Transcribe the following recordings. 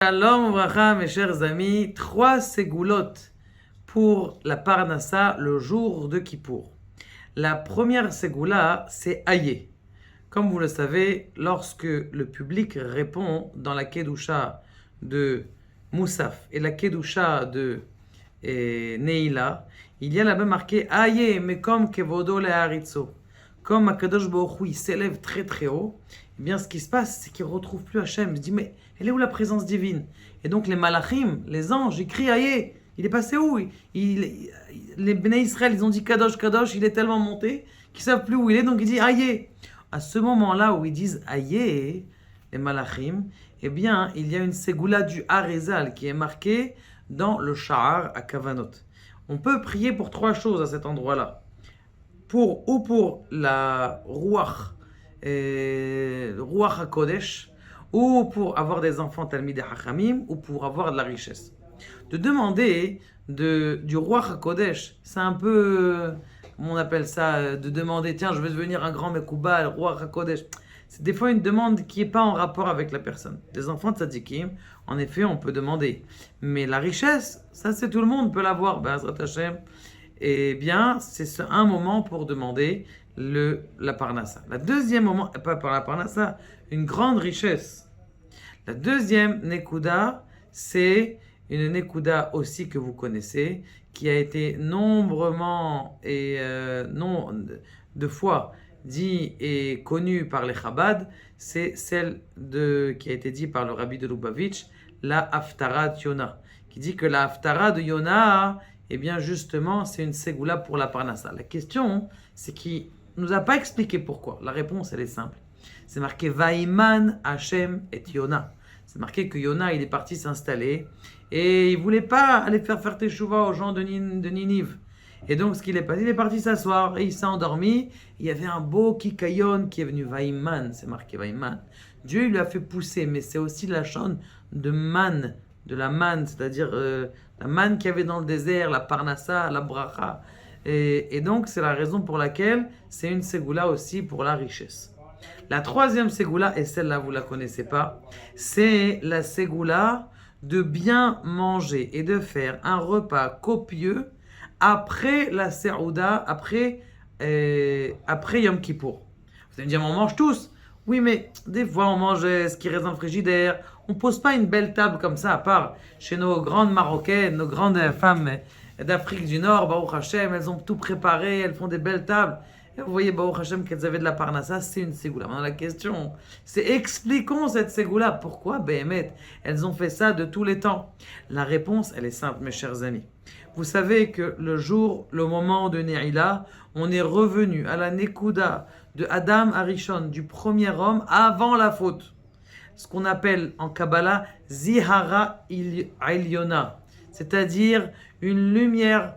Shalom Vracha, mes chers amis, 3 ségoulottes pour la Parnassa le jour de Kippour. La première ségoula, c'est Aïe. Comme vous le savez, lorsque le public répond dans la Kedusha de Moussaf et la Kedusha de Neila, il y a là-bas marqué Aïe, mais comme Kevodo le Haritzo. Comme Akadosh Baruch Hu, il s'élève très très haut, eh bien ce qui se passe, c'est qu'il ne retrouve plus Hachem. Il se dit, mais elle est où la présence divine? Et donc les malachim, les anges, ils crient Aïe, il est passé où? Les Bnei Israël, ils ont dit Kadosh, Kadosh, il est tellement monté qu'ils ne savent plus où il est, donc il dit Aïe. À ce moment-là où ils disent Aïe, les malachim, eh bien il y a une ségoula du Harizal qui est marquée dans le Sha'ar à Kavanot. On peut prier pour 3 choses à cet endroit-là. Pour la Ruach HaKodesh, ou pour avoir des enfants Talmidei Hachamim, ou pour avoir de la richesse. De demander du Ruach HaKodesh, c'est un peu, comment on appelle ça, de demander, tiens, je veux devenir un grand Mekoubal, Ruach HaKodesh. C'est des fois une demande qui n'est pas en rapport avec la personne. Des enfants de tzadikim, en effet, on peut demander. Mais la richesse, ça c'est tout le monde peut l'avoir, Be'ezrat Hashem. Eh bien, c'est un moment pour demander la Parnassa. La deuxième moment, pas par la Parnassa, une grande richesse. La deuxième Nekuda, c'est une Nekuda aussi que vous connaissez, qui a été nombreusement et de fois dit et connue par les Chabad, c'est celle qui a été dit par le Rabbi de Lubavitch, la Haftara de Yona, qui dit que la Haftara de Yona, eh bien justement, c'est une ségoula pour la Parnassa. La question, c'est qu'il ne nous a pas expliqué pourquoi. La réponse, elle est simple. C'est marqué Vaïman Hashem et Yona. C'est marqué que Yona, il est parti s'installer et il ne voulait pas aller faire teshuva aux gens de Ninive. Et donc, ce qu'il est passé, il est parti s'asseoir et il s'est endormi. Il y avait un beau kikayon qui est venu, Vaïman, c'est marqué Vaïman. Dieu, il lui a fait pousser, mais c'est aussi la chaîne de man, de la manne, c'est-à-dire la manne qu'il y avait dans le désert, la parnassa, la bracha. Et donc, c'est la raison pour laquelle c'est une ségoula aussi pour la richesse. La troisième ségoula, et celle-là, vous ne la connaissez pas, c'est la ségoula de bien manger et de faire un repas copieux après la Seouda, après Yom Kippour. Vous allez me dire, on mange tous. Oui, mais des fois, on mange ce qui reste dans le frigidaire. On ne pose pas une belle table comme ça, à part chez nos grandes Marocaines, nos grandes femmes d'Afrique du Nord, Baruch Hashem, elles ont tout préparé, elles font des belles tables. Et vous voyez, Baruch Hashem, qu'elles avaient de la parnassa, c'est une ségoula. Maintenant, la question, c'est expliquons cette ségoula. Pourquoi, Béhémet, elles ont fait ça de tous les temps? La réponse, elle est simple, mes chers amis. Vous savez que le moment de Neila, on est revenu à la Nekuda de Adam Arishon, du premier homme, avant la faute. Ce qu'on appelle en Kabbalah Zihara Ilyona, c'est-à-dire une lumière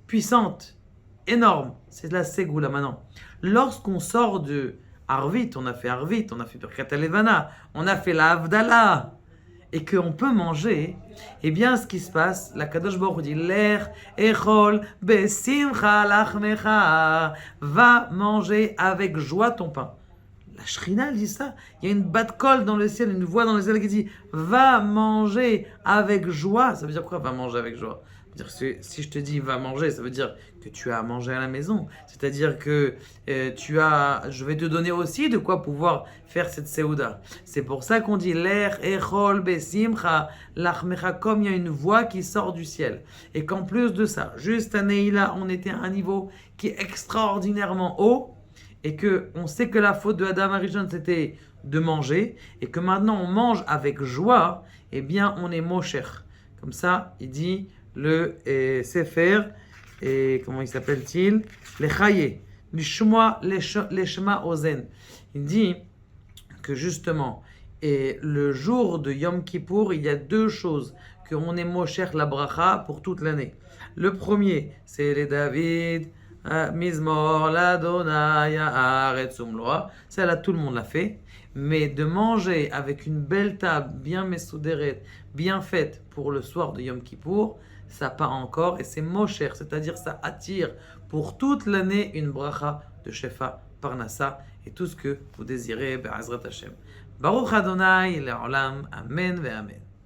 puissante, énorme. C'est la Ségoula maintenant. Lorsqu'on sort de Arvit, on a fait Birkat Levana, on a fait la Havdalah, et qu'on peut manger, eh bien ce qui se passe, la Kadosh Baruch Hu dit l'air echol besimcha lachmecha, va manger avec joie ton pain. La Shrina dit ça. Il y a une bat-kol dans le ciel, une voix dans le ciel qui dit va manger avec joie. Ça veut dire quoi, va manger avec joie? Si je te dis va manger, ça veut dire que tu as à manger à la maison. C'est-à-dire que je vais te donner aussi de quoi pouvoir faire cette seouda. C'est pour ça qu'on dit l'air echol besimcha lachmecha, comme il y a une voix qui sort du ciel. Et qu'en plus de ça, juste à Neila, on était à un niveau qui est extraordinairement haut. Et qu'on sait que la faute de Adam Arishon, c'était de manger, et que maintenant on mange avec joie, eh bien on est mosher. Comme ça, il dit le Sefer, et comment il s'appelle-t-il? Les Chaye, l'Ishma Ozen. Il dit que justement, et le jour de Yom Kippour, il y a 2 choses, qu'on est mosher la bracha pour toute l'année. Le premier, c'est les David, Mizmor, l'Adonai, Haaretz Umloa. Celle-là, tout le monde l'a fait. Mais de manger avec une belle table, bien messouderet, bien faite pour le soir de Yom Kippour, ça pas encore. Et c'est mosher, c'est-à-dire ça attire pour toute l'année une bracha de Shefa, Parnassa et tout ce que vous désirez, Be'ezrat Hashem. Baruch Adonai, Le'olam, Amen ve Amen.